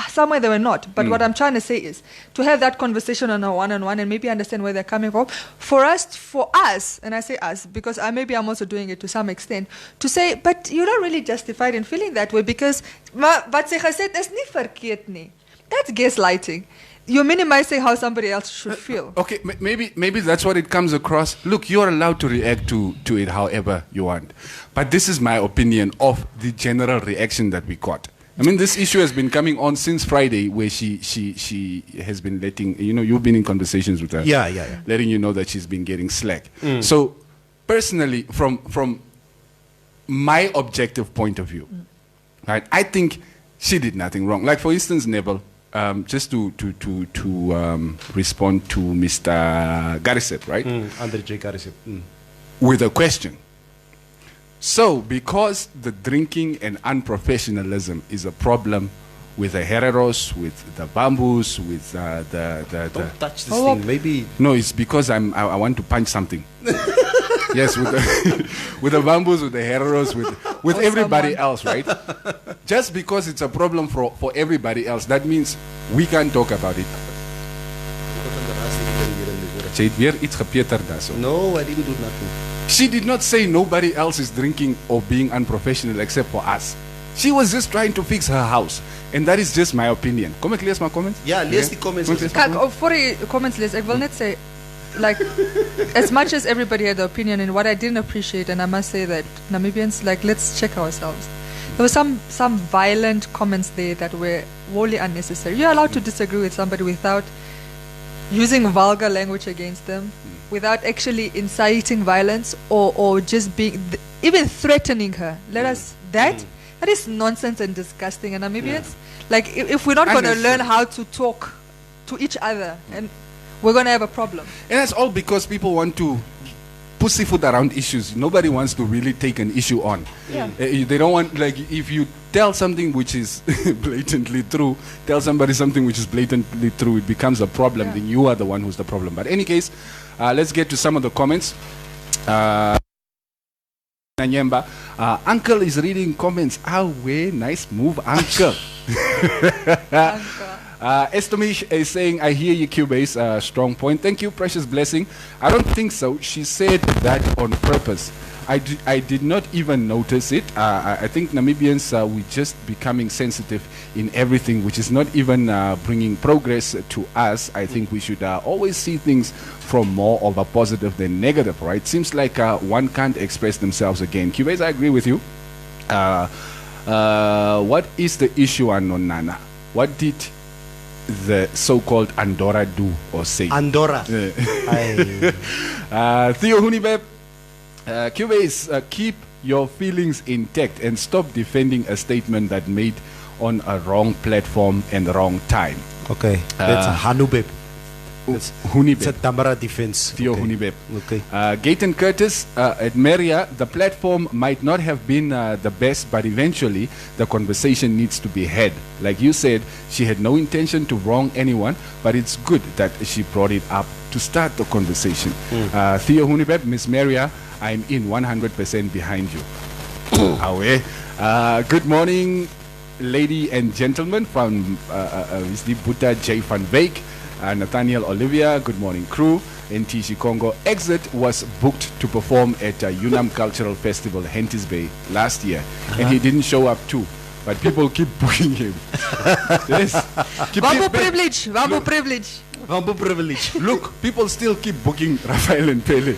somewhere they were not. But what I'm trying to say is to have that conversation on a one-on-one and maybe understand where they're coming from. For us, and I say us because I'm also doing it to some extent, to say, but you're not really justified in feeling that way because wat sy gesê het is nie verkeerd nie. That's gaslighting. You're minimizing how somebody else should feel. Okay, maybe that's what it comes across. Look, you're allowed to react to it however you want. But this is my opinion of the general reaction that we got. I mean, this issue has been coming on since Friday, where she has been letting, you've been in conversations with her. Yeah. Letting you know that she's been getting slack. So, personally, from my objective point of view, right, I think she did nothing wrong. Like, for instance, Neville, just to respond to Mr. Garisep, right? Andre J. Garisep. With a question. So, because the drinking and unprofessionalism is a problem with the hereros, with the bamboos, with Don't touch this thing. Maybe. No, it's because I want to punch something. Yes, with the bamboos, with the hereros, with everybody else, right? Just because it's a problem for everybody else, that means we can't talk about it. Sy het weer iets gepeter daarso. No, I didn't do nothing. She did not say nobody else is drinking or being unprofessional except for us. She was just trying to fix her house. And that is just my opinion. Kom ek lees my comments? Ja, lees die comments. Kijk, voor die comments lees, ek wil net say, like, as much as everybody had the opinion, and what I didn't appreciate, and I must say that Namibians, like, let's check ourselves. There were some violent comments there that were wholly unnecessary. You're allowed to disagree with somebody without using vulgar language against them, without actually inciting violence or just being, even threatening her. That is nonsense and disgusting. And Namibians, like, if we're not going to learn how to talk to each other, and we're going to have a problem. And that's all because people want to pussyfoot around issues. Nobody wants to really take an issue on. Yeah. They don't want, like, if you tell something which is blatantly true, tell somebody something which is blatantly true, it becomes a problem. Then you are the one who's the problem. But in any case, let's get to some of the comments. Nanyemba, Uncle is reading comments. Way nice move, Uncle. Estomish is saying, I hear you, Cubase, strong point. Thank you, precious blessing. I don't think so. She said that on purpose. I did not even notice it. I think Namibians, we're just becoming sensitive in everything, which is not even bringing progress to us. I think we should always see things from more of a positive than negative, right? Seems like one can't express themselves again. Cubase, I agree with you. What is the issue, Anonana? What did the so-called Andorra do or say? Andorra. Theo Hunibeb, Cubase, keep your feelings intact and stop defending a statement that made on a wrong platform and wrong time. Okay, that's Hanubeb. It's Hunibeb. It's a Tamara defense. Theo Hunibeb. Okay. Gayton Curtis, at Maria, the platform might not have been the best, but eventually the conversation needs to be had. Like you said, she had no intention to wrong anyone, but it's good that she brought it up to start the conversation. Theo Hunibeb, Miss Maria, I'm in 100% behind you. Awe. Good morning, lady and gentlemen from Mr. Buta J. Van Beek, Nathaniel Olivia. Good morning, crew. NTC Congo. Exit was booked to perform at Unam Cultural Festival, Hentis Bay, last year, and he didn't show up too. But people keep booking him. Yes. Wambo privilege. Wambo privilege. Wambo privilege. Look, people still keep booking Rafael and Pele,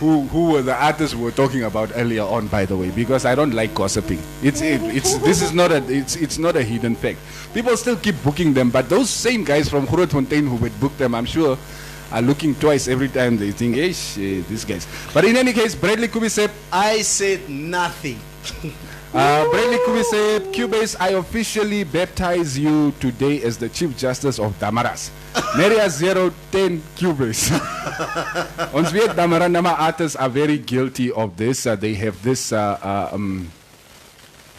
who were the artists we were talking about earlier on, by the way, because I don't like gossiping. This is not a hidden fact. People still keep booking them, but those same guys from Grootfontein who would book them, I'm sure, are looking twice every time they think, hey, these guys. But in any case, Bradley Kubisep. I said nothing. Bradley Kubisep, Cubase, I officially baptize you today as the Chief Justice of Damaras. Neria 010 Cubase. Ons weet Damara Nama artists are very guilty of this. They have this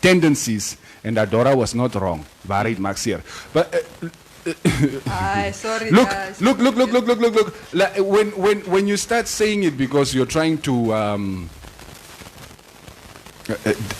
tendencies, and Adora was not wrong. Barit Maxir. But Sorry, look, guys. look. Like, when you start saying it because you're trying to,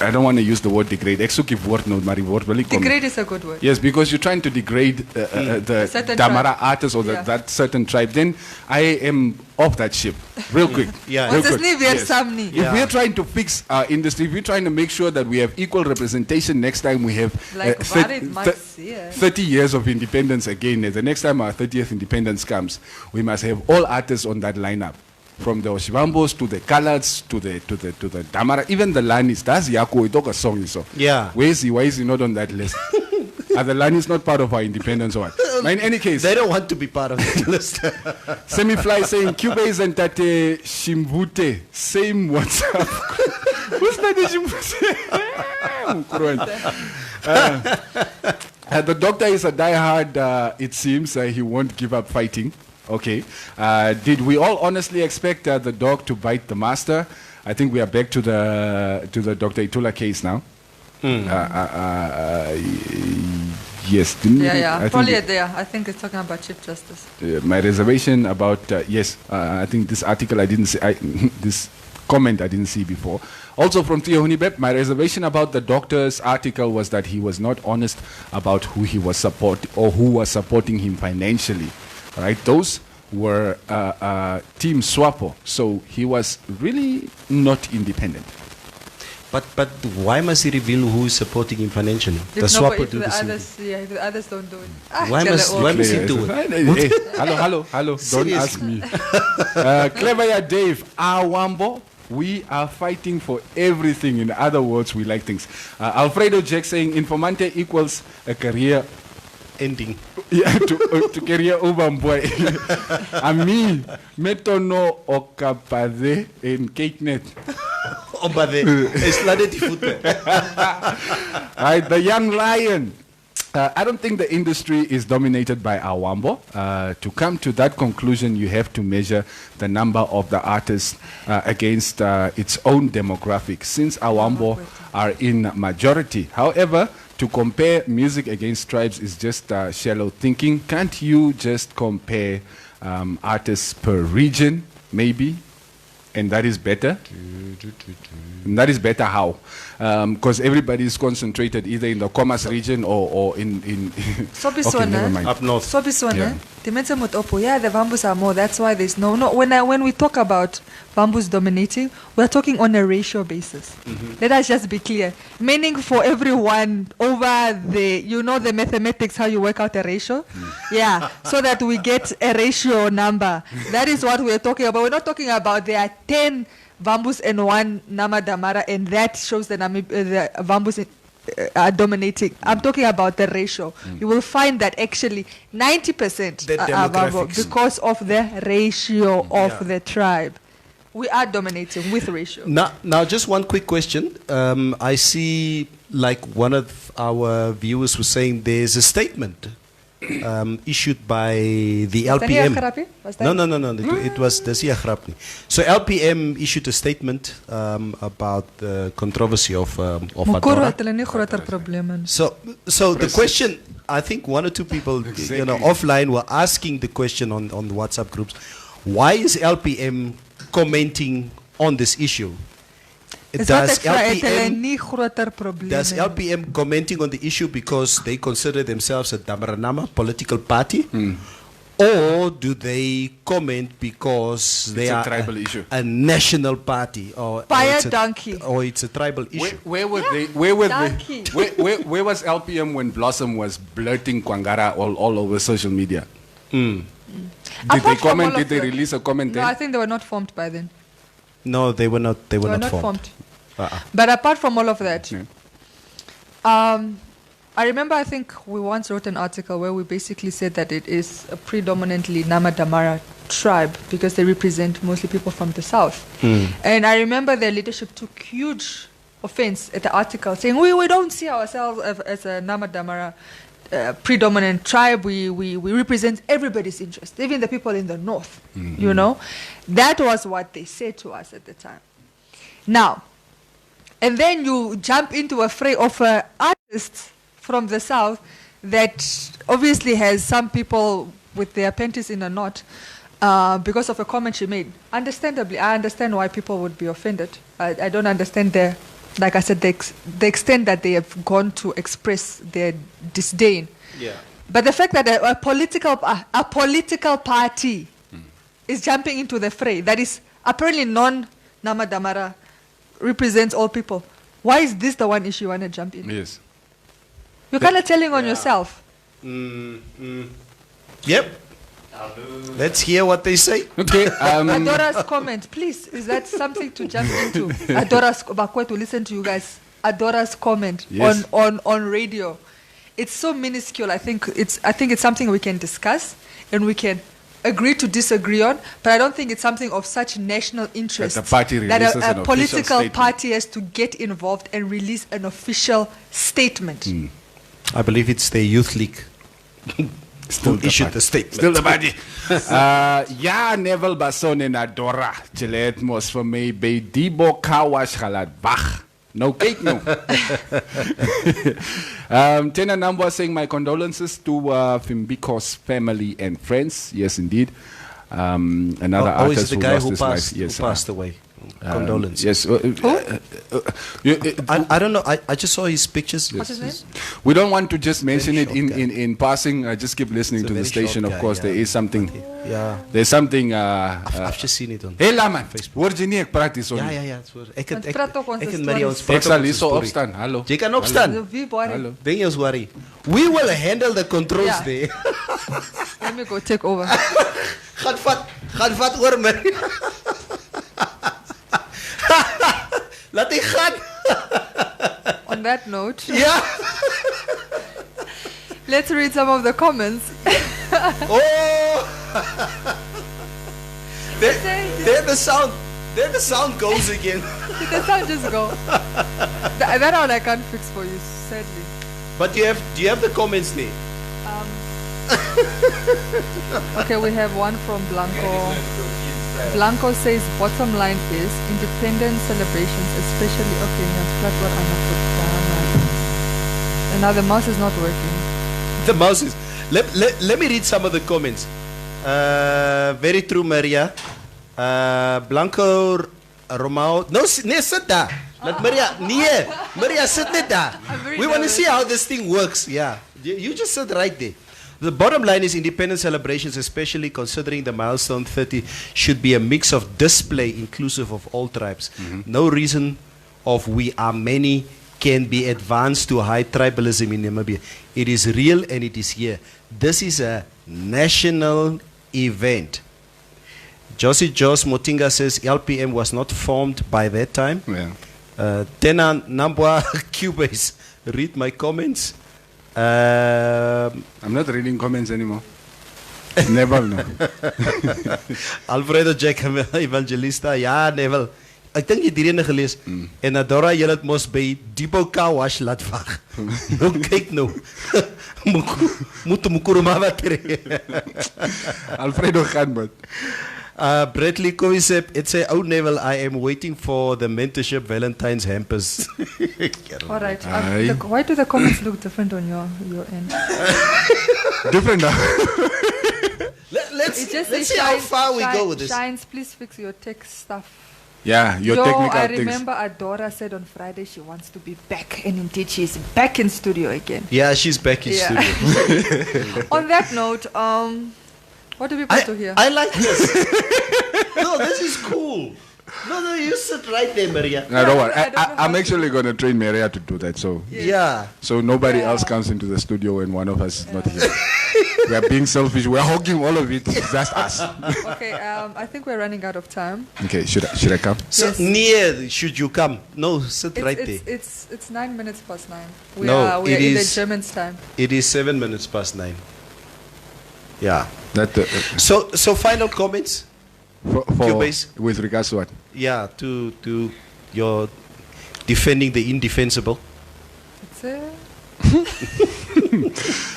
I don't want to use the word degrade. Degrade is a good word. Yes, because you're trying to degrade the certain Damara tribe. artists or Yeah. that certain tribe. Then I am off that ship real quick. Yeah. Real What's his quick. name? Yes. Samni. If we're trying to fix our industry, if we're trying to make sure that we have equal representation next time we have Like Varit Maxir. 30 years of independence again, the next time our 30th independence comes, we must have all artists on that lineup. From the Oshibambos to the Coloureds to the Damara, even the Lanis. That's Yako, we talk a song so. Yeah. Why is he not on that list? Are the Lanis not part of our independence or what? But in any case, They don't want to be part of the list. Semifly saying Cubase and Tate Shimbute, same WhatsApp. Who's Tate Shimbute? The doctor is a diehard, it seems. He won't give up fighting. Okay. Did we all honestly expect the dog to bite the master? I think we are back to the Dr. Itula case now. Yes. Didn't we? Yeah. I think Probably there. I think it's talking about Chief Justice. my reservation about yes, I think this article I didn't see. This comment I didn't see before. Also from Theo Hunibep, my reservation about the doctor's article was that he was not honest about who he was who was supporting him financially. Right, those were Team Swapo, so he was really not independent. But why must he reveal who is supporting him financially? If Does nobody- Swapo if do the the same? others, yeah, if the others don't do it. Why must he do it? Hey, hello, don't Seriously. ask me. Clever ya Dave, Awambo, we are fighting for everything. In other words, we like things. Alfredo Jack saying Informante equals a career Ending. yeah, to career over boy. Ami metono okapade in CakeNet. Oh, but it's flooded football. Right, the young lion. I don't think the industry is dominated by Awambo. To come to that conclusion, you have to measure the number of the artists against its own demographic, since Awambo are in majority. However, to compare music against tribes is just shallow thinking. Can't you just compare artists per region, maybe? And that is better? And that is better how? Because everybody is concentrated either in the Commerce region or in okay, never mind. Up north. So this one, Yeah. yeah, the bamboos are more. That's why there's no. When we talk about bamboos dominating, we're talking on a ratio basis. Let us just be clear. Meaning for everyone over the mathematics, how you work out a ratio. Yeah, so that we get a ratio number. That is what we're talking about. We're not talking about there are 10 bamboos and 1 Nama Damara, and that shows the bamboos are dominating. I'm talking about the ratio. You will find that actually 90% The are bambo demographics. because of the ratio of Yeah. the tribe. We are dominating with ratio. Now, just one quick question. I see, like one of our viewers was saying, there's a statement issued by the Was that here, LPM. Kharapi? Was that- No. It was the Sia Grapni. So LPM issued a statement about the controversy of Mokoro Adora. het hulle nie groter probleme nie. So the question, I think one or two people, offline were asking the question on the WhatsApp groups, why is LPM commenting on this issue? It's not Does extra LPM nie groter probleem. Does LPM commenting on the issue because they consider themselves a Damaranama political party? Or do they comment because they a are tribal issue. a national party? Or Baie it's a- dankie. Or it's a tribal issue? Where were they? Where were they? Dankie. Where was LPM when Blossom was blurting Kwangara all over social media? Did they Apart from comment? all Did of they the- release a comment? No, then? I think they were not formed by then. No, they were not. They were They were not not formed. formed. But apart from all of that, Yeah. I remember I think we once wrote an article where we basically said that it is a predominantly Nama Damara tribe because they represent mostly people from the south. And I remember their leadership took huge offense at the article saying, we don't see ourselves as a Nama Damara predominant tribe. We represent everybody's interest, even the people in the north, you know. That was what they said to us at the time. Now, and then you jump into a fray of an artist from the south that obviously has some people with their panties in a knot because of a comment she made. Understandably, I understand why people would be offended. I don't understand like I said, the extent that they have gone to express their disdain. Yeah. But the fact that a political party is jumping into the fray that is apparently non-Nama Damara represents all people. Why is this the one issue you want to jump in? Yes. You're kind of telling on yourself. Yep. Let's hear what they say. Okay. Adora's comment, please. Is that something to jump into? Adora's Bakwe to listen to you guys. Adora's comment Yes. on radio. It's so minuscule. I think it's something we can discuss and we can agree to disagree on. But I don't think it's something of such national interest That the party that releases an a official political statement. party has to get involved and release an official statement. I believe it's the Youth League. Still Who issued the statement. Still the party. Ja, Neville Basson en Adora. Julle het mos vir my by Dibo Kawash gelaat wag. Nou kyk nou. Tena Nambwa saying my condolences to Fimbiko's family and friends. Yes, indeed. Another Oh, is artist the who guy lost who his passed, life. Yes, who passed away. Condolences. Yes. I don't know. I just saw his pictures. What's his name? We don't want to just mention Very it in, short in passing. Just keep listening He's to a the very short station. Of guy, course, yeah. there is something. Yeah. There's something. I've just seen it on. Hey, Laman. Hoor jy nie ek praat hier so Ja, nie? ja, ja. Ek Want praat ook ons en stories. Maria ons Ek praat sal ook hier ons so story. opstaan. Hallo. Jy kan opstaan. Wie worry? Hallo. Don't you worry. We will handle the controls Yeah. there. Let me go take over. Gaan vat oor my. Laat hy gaan. On that note, Ja. let's read some of the comments. Oh. There the sound goes again. Did the sound just go? That one I can't fix for you, sadly. But do you have the comments there? Okay, we have one from Blanco. Blanco says, bottom line is independence celebrations, especially opinions, flat what I'm not. And now the mouse is not working. The mouse is. Let me read some of the comments. Very true, Maria. Blanco Romao. No, sit daar. Let Maria. Nee, Maria, sit net daar. I'm very We want to nervous. see how this thing works. Yeah, you just sit right there. The bottom line is independence celebrations, especially considering the milestone 30, should be a mix of display inclusive of all tribes. No reason of we are many can be advanced to high tribalism in Namibia. It is real and it is here. This is a national event. Josie Jos Motinga says LPM was not formed by that time. Yeah. Tena Nambwa Cubase, read my comments. I'm not reading comments anymore. Never know. Alfredo Jack Evangelista, ja, Neville. Ek dink jy het hierheen gelees en Adora jy het mos by Dibo Kawash laat wag. Nou kyk nou. Moet mkuruma watere. Alfredo gaan man. Bradley Kovisep, it say, oh Neville, I am waiting for the mentorship Valentine's hampers. All right. Aye. Why do the comments look different on your end? Different now. Let's It just see says how far we go with this. Shines, please fix your tech stuff. Yeah, your Yo, technical I things. remember Adora said on Friday she wants to be back, and indeed she is back in studio again. Yeah, she's back in Yeah. studio. On that note, what do we put to here? I like this. No, this is cool. No, you sit right there, Maria. No, don't worry. I don't know I'm how actually going to train Maria to do that. So Yeah. nobody Yeah. else comes into the studio when one of us is not here. We are being selfish. We are hogging all of it. It's just us. Okay, I think we're running out of time. Okay, should I come? So Yes. near should you come? No, sit right there. It's 9 minutes past 9. We No, are it in the is- Germans' time. It is 7 minutes past 9. Yeah. That So final comments? for Cubase. with regards to what? Yeah, to your defending the indefensible. That's it.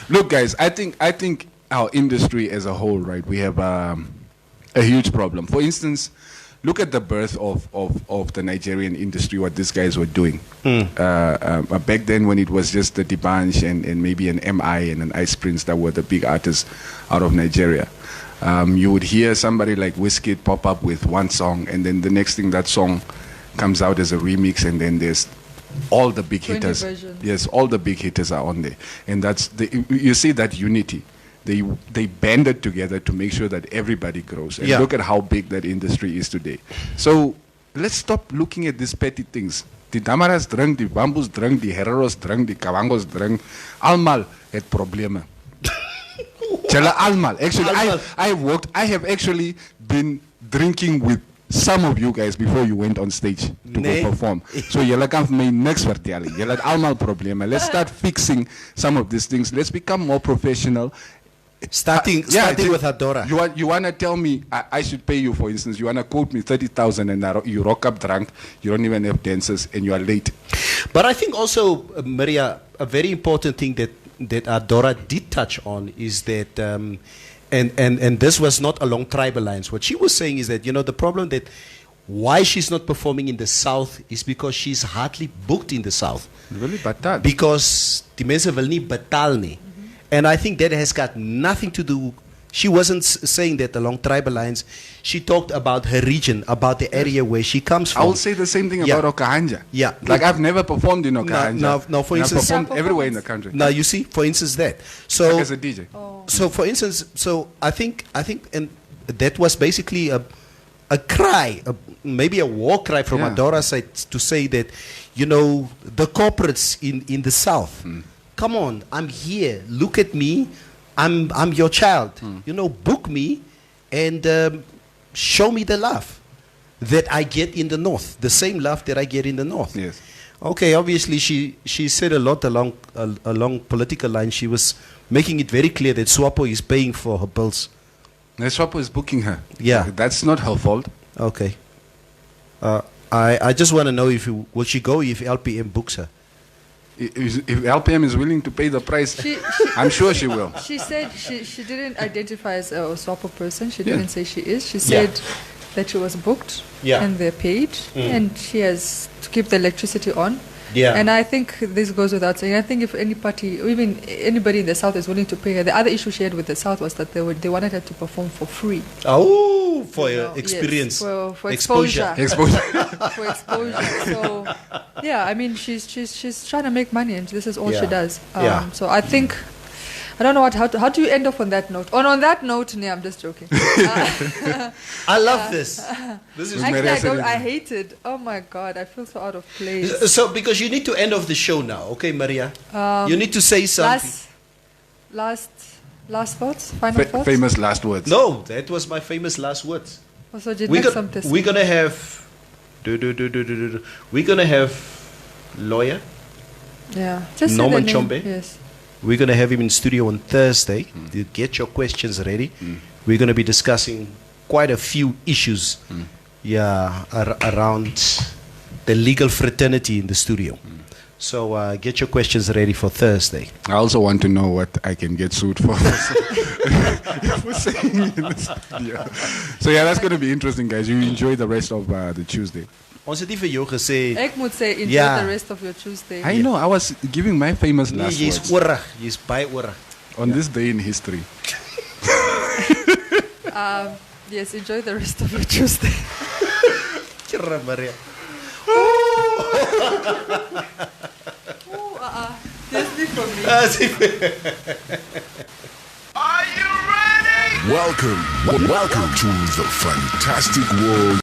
Look, guys, I think our industry as a whole, right, we have a huge problem. For instance, look at the birth of the Nigerian industry, what these guys were doing. Back then when it was just the D'banj and maybe an MI and an Ice Prince that were the big artists out of Nigeria. You would hear somebody like Wizkid pop up with one song, and then the next thing that song comes out as a remix, and then there's all the big 20 hitters. versions. Yes, all the big hitters are on there, and you see that unity. They banded together to make sure that everybody grows. And Yeah. look at how big that industry is today. So let's stop looking at these petty things. Die Damaras drink, die Bamboos drink, die Herreros drink, die Kawangos drink. Almal het probleme. Chela almal. Actually, Almal. I have actually been drinking with some of you guys before you went on stage to Nee. go perform. So julle kan vir my niks vertel. Julle het almal probleme. Let's start fixing some of these things. Let's become more professional. Starting with Adora. You wanna tell me I should pay you, for instance, you wanna quote me 30,000 and you rock up drunk, you don't even have dancers and you are late. But I think also, Maria, a very important thing that Adora did touch on is that, and this was not along tribal lines. What she was saying is that, the problem that why she's not performing in the South is because she's hardly booked in the South. Really, but that. Because die mense wil nie betaal nie. And I think that has got nothing to do. She wasn't saying that along tribal lines. She talked about her region, about the area where she comes from. I will say the same thing Yeah. about Okahanja. Yeah. Like I've never performed in Okahanja. Now, for And instance- I've performed everywhere in the country. Now you see, for instance, that. So Like as a DJ. So, for instance, I think, and that was basically a cry, maybe a war cry from Yeah. Adora's side to say that, the corporates in the South, come on, I'm here, look at me, I'm your child, book me and show me the love that I get in the North, the same love that I get in the North. Yes. Okay, obviously she said a lot along political lines. She was making it very clear that SWAPO is paying for her bills. Neswapo is booking her. Yeah. That's not her fault. Okay. I just want to know will she go if LPM books her? If LPM is willing to pay the price, She I'm sure she will. She said she didn't identify as a Swapo person. She Yeah. didn't say she is. She Yeah. said that she was booked Yeah. and they're paid and she has to keep the electricity on. Yeah. And I think this goes without saying. I think if any party, or even anybody in the South is willing to pay her, the other issue she had with the South was that they wanted her to perform for free. Oh, for You your know, experience. yes, for exposure. Exposure. for exposure. So, yeah, I mean, she's trying to make money, and this is all she Yeah. does. Yeah. So I think, I don't know how do you end off on that note? On that note, nee, I'm just joking. I love this. This is Actually, Maria I hate it. Oh my God, I feel so out of place. so because you need to end off the show now, okay, Maria? You need to say something. Last thoughts, final thoughts. Famous last words. No, that was my famous last words. Also, did We're make some gonna have we're gonna have lawyer. Yeah, just say Norman the name. Chombe? Yes. We're going to have him in studio on Thursday. You get your questions ready. We're going to be discussing quite a few issues around the legal fraternity in the studio. So get your questions ready for Thursday. I also want to know what I can get sued for. For saying in the studio. So yeah, that's going to be interesting, guys. You enjoy the rest of the Tuesday. Ons het nie vir jou gesê Ek moet say, enjoy Yeah. the rest of your Tuesday. I know. I was giving my famous nee, last jy's words oorig, jy's baie oorig. on this day in history. Yes, enjoy the rest of your Tuesday. Maria. Disney for me. Welcome to the fantastic world